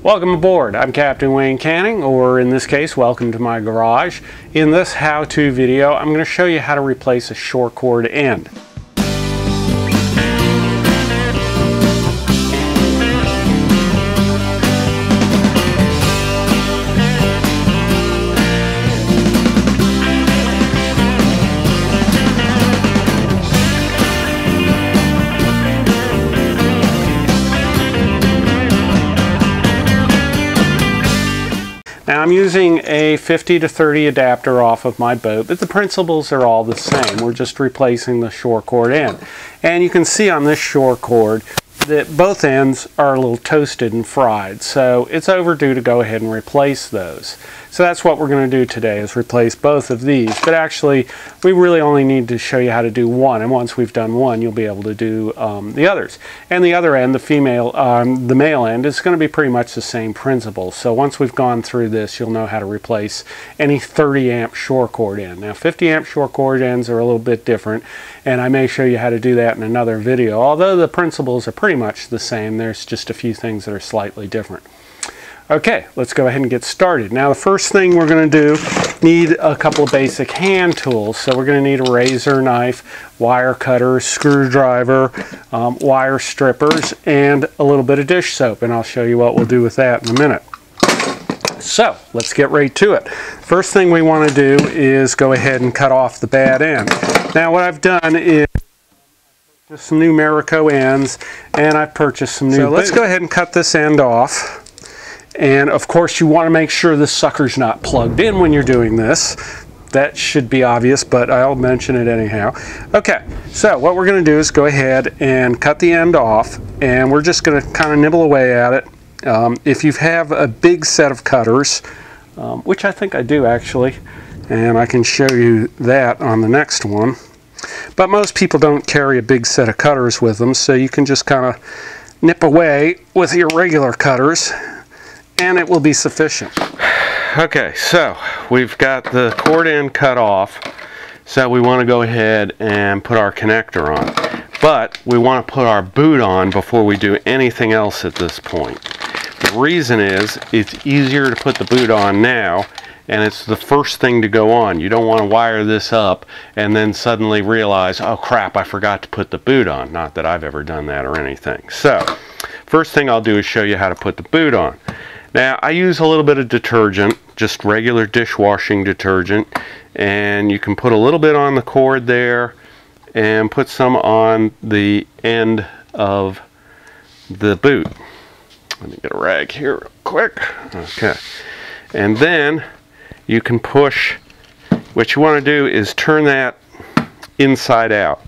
Welcome aboard. I'm Captain Wayne Canning, or in this case, welcome to my garage. In this how-to video, I'm going to show you how to replace a short cord end. Now I'm using a 50 to 30 adapter off of my boat, but the principles are all the same. We're just replacing the short cord end. And you can see on this short cord that both ends are a little toasted and fried, so it's overdue to go ahead and replace those. So that's what we're going to do today, is replace both of these. But actually, we really only need to show you how to do one, and once we've done one, you'll be able to do the others. And the other end, the male end, is going to be pretty much the same principle. So once we've gone through this, you'll know how to replace any 30 amp short cord end. Now 50 amp short cord ends are a little bit different, and I may show you how to do that in another video. Although the principles are pretty much the same, there's just a few things that are slightly different. Okay, let's go ahead and get started. Now the first thing we're going to do, need a couple of basic hand tools. So we're going to need a razor, knife, wire cutter, screwdriver, wire strippers, and a little bit of dish soap, and I'll show you what we'll do with that in a minute. So let's get right to it. First thing we want to do is go ahead and cut off the bad end. Now what I've done is just some new Marico ends, and I've purchased some new. So let's go ahead and cut this end off. And of course you want to make sure this sucker's not plugged in when you're doing this. That should be obvious, but I'll mention it anyhow. Okay, so what we're going to do is go ahead and cut the end off, and we're just going to kind of nibble away at it. If you have a big set of cutters, which I think I do actually, and I can show you that on the next one. But most people don't carry a big set of cutters with them, so you can just kind of nip away with your regular cutters, and it will be sufficient. Okay, so we've got the cord end cut off, so we want to go ahead and put our connector on. But we want to put our boot on before we do anything else at this point. The reason is, it's easier to put the boot on now, and it's the first thing to go on. You don't want to wire this up and then suddenly realize, oh crap, I forgot to put the boot on. Not that I've ever done that or anything. So, first thing I'll do is show you how to put the boot on. Now, I use a little bit of detergent, just regular dishwashing detergent, and you can put a little bit on the cord there and put some on the end of the boot. Let me get a rag here real quick. Okay. And then you can push, what you want to do is turn that inside out.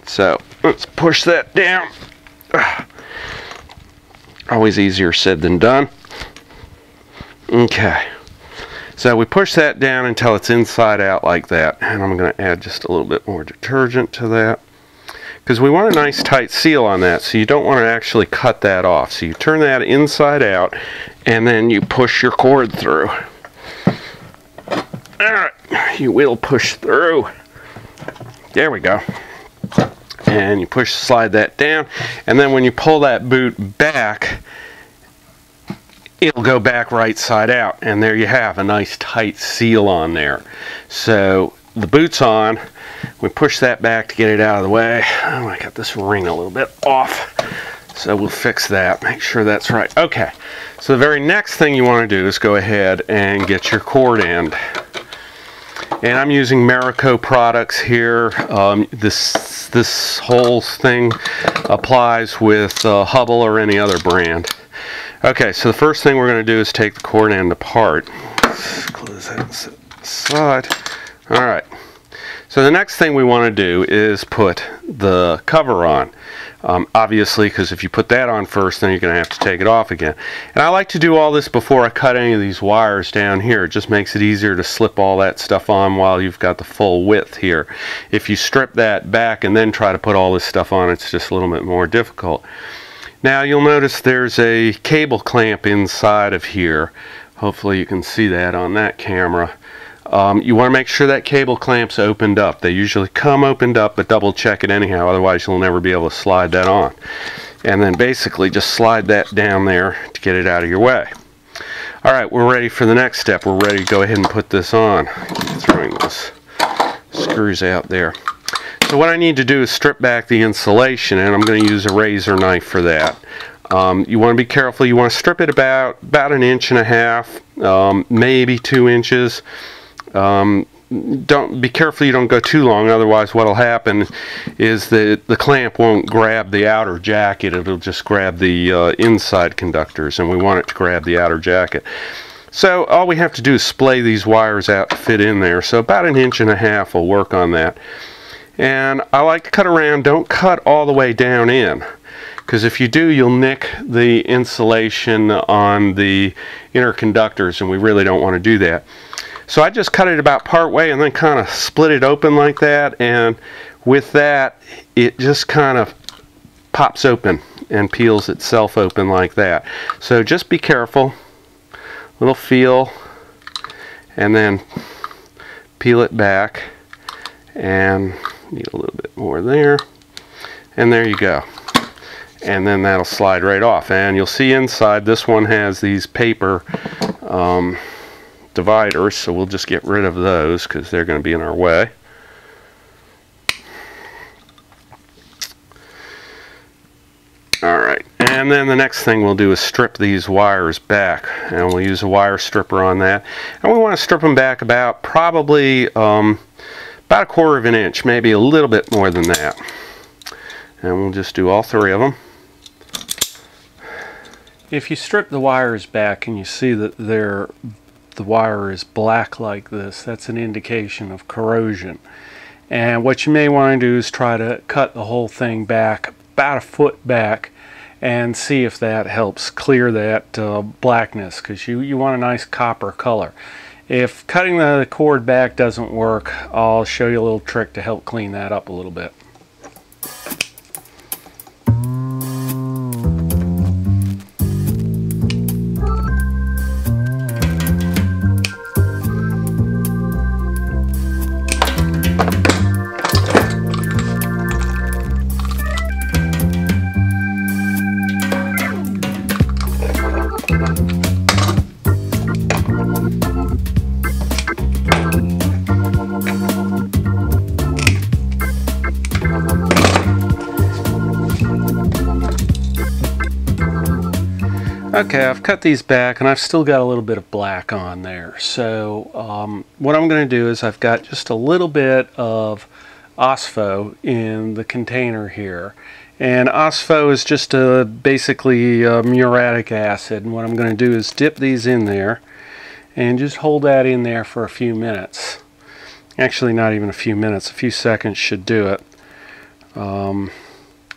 So let's push that down. Always easier said than done. Okay, so we push that down until it's inside out like that, and I'm going to add just a little bit more detergent to that, because we want a nice tight seal on that, so you don't want to actually cut that off. So you turn that inside out, and then you push your cord through. Alright, you will push through. There we go. And you slide that down, and then when you pull that boot back, it'll go back right side out, and there you have a nice tight seal on there. So the boot's on, we push that back to get it out of the way. Oh, I got this ring a little bit off, so we'll fix that, make sure that's right. Okay, so the very next thing you want to do is go ahead and get your cord end. And I'm using Marico products here. This whole thing applies with Hubble or any other brand. Okay, so the first thing we're going to do is take the cord end apart. Let's close that aside. Alright, so the next thing we want to do is put the cover on. Obviously, because if you put that on first, then you're going to have to take it off again. And I like to do all this before I cut any of these wires down here. It just makes it easier to slip all that stuff on while you've got the full width here. If you strip that back and then try to put all this stuff on, it's just a little bit more difficult. Now you'll notice there's a cable clamp inside of here. Hopefully you can see that on that camera. You want to make sure that cable clamp's opened up. They usually come opened up, but double check it anyhow, otherwise you'll never be able to slide that on. and then basically just slide that down there to get it out of your way. Alright, we're ready for the next step. We're ready to go ahead and put this on. Throwing those screws out there. So what I need to do is strip back the insulation, and I'm going to use a razor knife for that. You want to be careful. You want to strip it about 1.5 inches, maybe 2 inches. Don't be careful you don't go too long, otherwise what will happen is the clamp won't grab the outer jacket, it'll just grab the inside conductors, and we want it to grab the outer jacket. So all we have to do is splay these wires out to fit in there, so about 1.5 inches will work on that. And I like to cut around. Don't cut all the way down in, because if you do, you'll nick the insulation on the inner conductors, and we really don't want to do that. So I just cut it about part way and then kind of split it open like that, and with that it just kind of pops open and peels itself open like that. So just be careful, little feel, and then peel it back, and need a little bit more there, and there you go. And then that'll slide right off, and you'll see inside this one has these paper dividers, so we'll just get rid of those because they're going to be in our way. Alright, and then the next thing we'll do is strip these wires back, and we'll use a wire stripper on that, and we want to strip them back about probably about 1/4 inch, maybe a little bit more than that, and we'll just do all 3 of them. If you strip the wires back and you see that the wire is black like this, that's an indication of corrosion. And what you may want to do is try to cut the whole thing back about 1 foot back and see if that helps clear that blackness, because you want a nice copper color. If cutting the cord back doesn't work, I'll show you a little trick to help clean that up a little bit. Okay, I've cut these back and I've still got a little bit of black on there. So what I'm going to do is I've got just a little bit of OSPHO in the container here. And OSPHO is just basically muriatic acid. And what I'm going to do is dip these in there and just hold that in there for a few minutes. Actually, not even a few minutes, a few seconds should do it.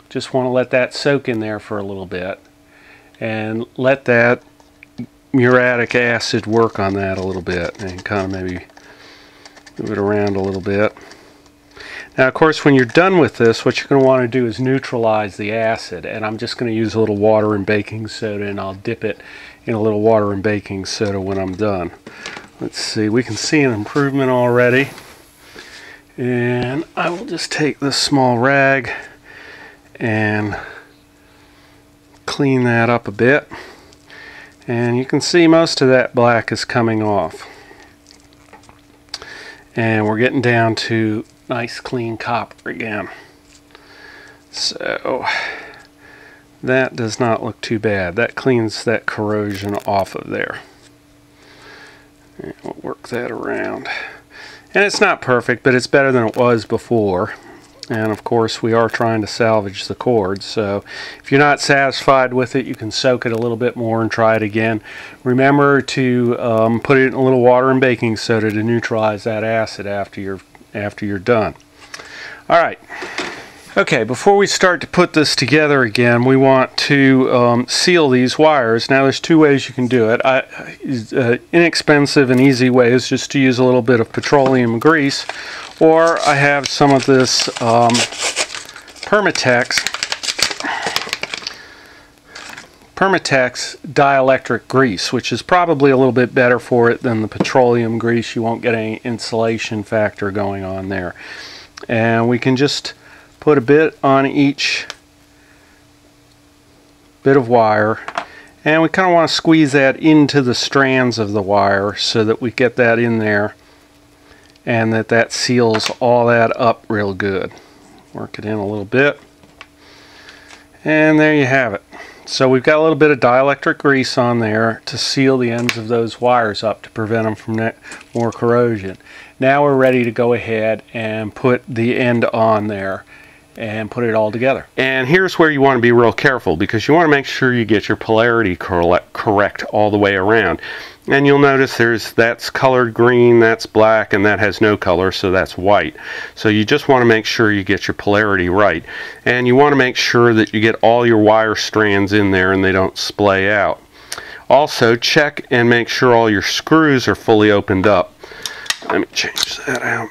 Just want to let that soak in there for a little bit, and let that muriatic acid work on that a little bit, and kind of maybe move it around a little bit. Now, of course, when you're done with this, what you're going to want to do is neutralize the acid, and I'm just going to use a little water and baking soda, and I'll dip it in a little water and baking soda when I'm done. Let's see, we can see an improvement already, and I will just take this small rag and clean that up a bit, and you can see most of that black is coming off, and we're getting down to nice clean copper again. So that does not look too bad. That cleans that corrosion off of there, and we'll work that around, and it's not perfect, but it's better than it was before. And of course, we are trying to salvage the cord, so if you're not satisfied with it, you can soak it a little bit more and try it again. Remember to put it in a little water and baking soda to neutralize that acid after you're done. All right. Okay, before we start to put this together again, we want to seal these wires. Now, there's 2 ways you can do it. Inexpensive and easy way is just to use a little bit of petroleum grease, or I have some of this Permatex dielectric grease, which is probably a little bit better for it than the petroleum grease. You won't get any insulation factor going on there. And we can just put a bit on each bit of wire, and we kind of want to squeeze that into the strands of the wire so that we get that in there and that seals all that up real good. Work it in a little bit, and there you have it. So we've got a little bit of dielectric grease on there to seal the ends of those wires up to prevent them from more corrosion. Now we're ready to go ahead and put the end on there and put it all together. And here's where you want to be real careful, because you want to make sure you get your polarity correct all the way around. And you'll notice that's colored green, that's black, and that has no color, so that's white. So you just want to make sure you get your polarity right. And you want to make sure that you get all your wire strands in there and they don't splay out. Also, check and make sure all your screws are fully opened up. Let me change that out.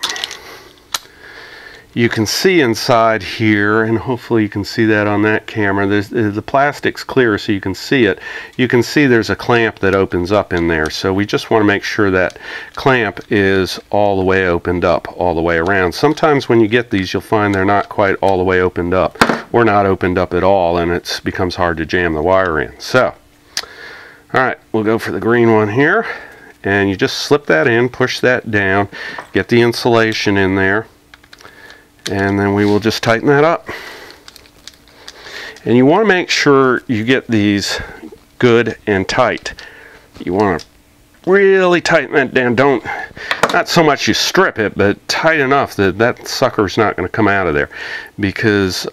You can see inside here, and hopefully you can see that on that camera. The plastic's clear so you can see it. You can see there's a clamp that opens up in there. So we just want to make sure that clamp is all the way opened up, all the way around. Sometimes when you get these, you'll find they're not quite all the way opened up, or not opened up at all, and it becomes hard to jam the wire in. So, alright, we'll go for the green one here. And you just slip that in, push that down, get the insulation in there. And then we will just tighten that up. And you want to make sure you get these good and tight. You want to really tighten that down. Not so much you strip it, but tight enough that sucker's not going to come out of there. Because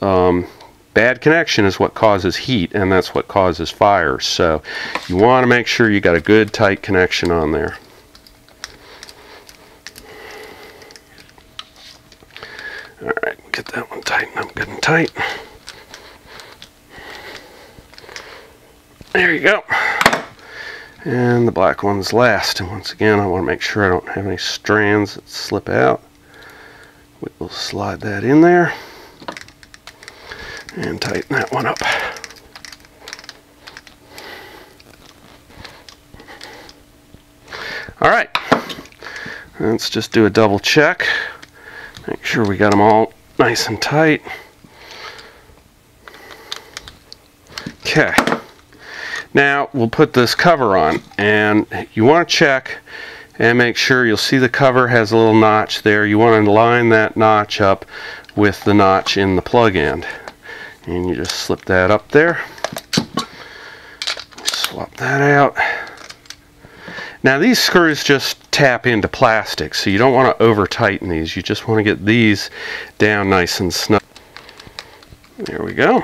bad connection is what causes heat, and that's what causes fires. So you want to make sure you got a good tight connection on there. Alright, get that one tightened up good and tight. There you go. And the black one's last. And once again, I want to make sure I don't have any strands that slip out. We'll slide that in there and tighten that one up. Alright, let's just do a double check. Make sure we got them all nice and tight. Okay. Now we'll put this cover on, and you want to check and make sure. You'll see the cover has a little notch there. You want to line that notch up with the notch in the plug end. And you just slip that up there. Swap that out. Now these screws just tap into plastic, so you don't want to over tighten these. You just want to get these down nice and snug. There we go.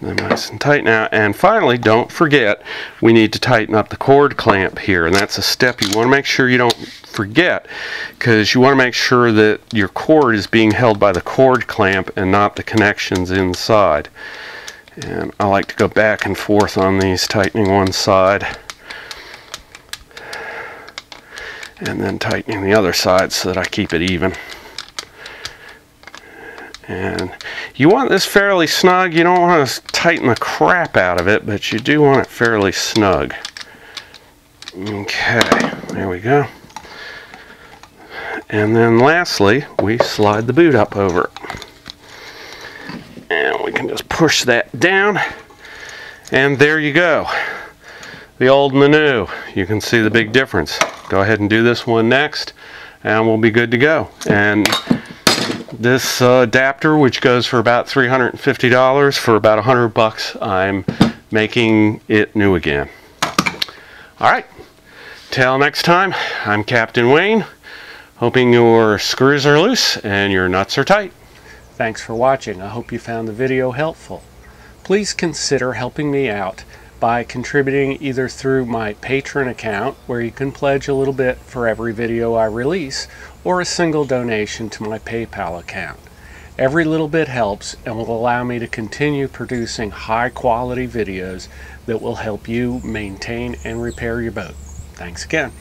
They're nice and tight now. And finally, don't forget, we need to tighten up the cord clamp here, and that's a step you want to make sure you don't forget, because you want to make sure that your cord is being held by the cord clamp and not the connections inside. And I like to go back and forth on these, tightening one side and then tightening the other side so that I keep it even. And you want this fairly snug. You don't want to tighten the crap out of it, but you do want it fairly snug. Okay, there we go. And then lastly, we slide the boot up over it. And we can just push that down. And there you go. The old and the new. You can see the big difference. Go ahead and do this one next, and we'll be good to go. And this adapter, which goes for about $350, for about $100, I'm making it new again. Alright, till next time, I'm Captain Wayne, hoping your screws are loose and your nuts are tight. Thanks for watching. I hope you found the video helpful. Please consider helping me out by contributing either through my Patreon account, where you can pledge a little bit for every video I release, or a single donation to my PayPal account. Every little bit helps and will allow me to continue producing high quality videos that will help you maintain and repair your boat. Thanks again.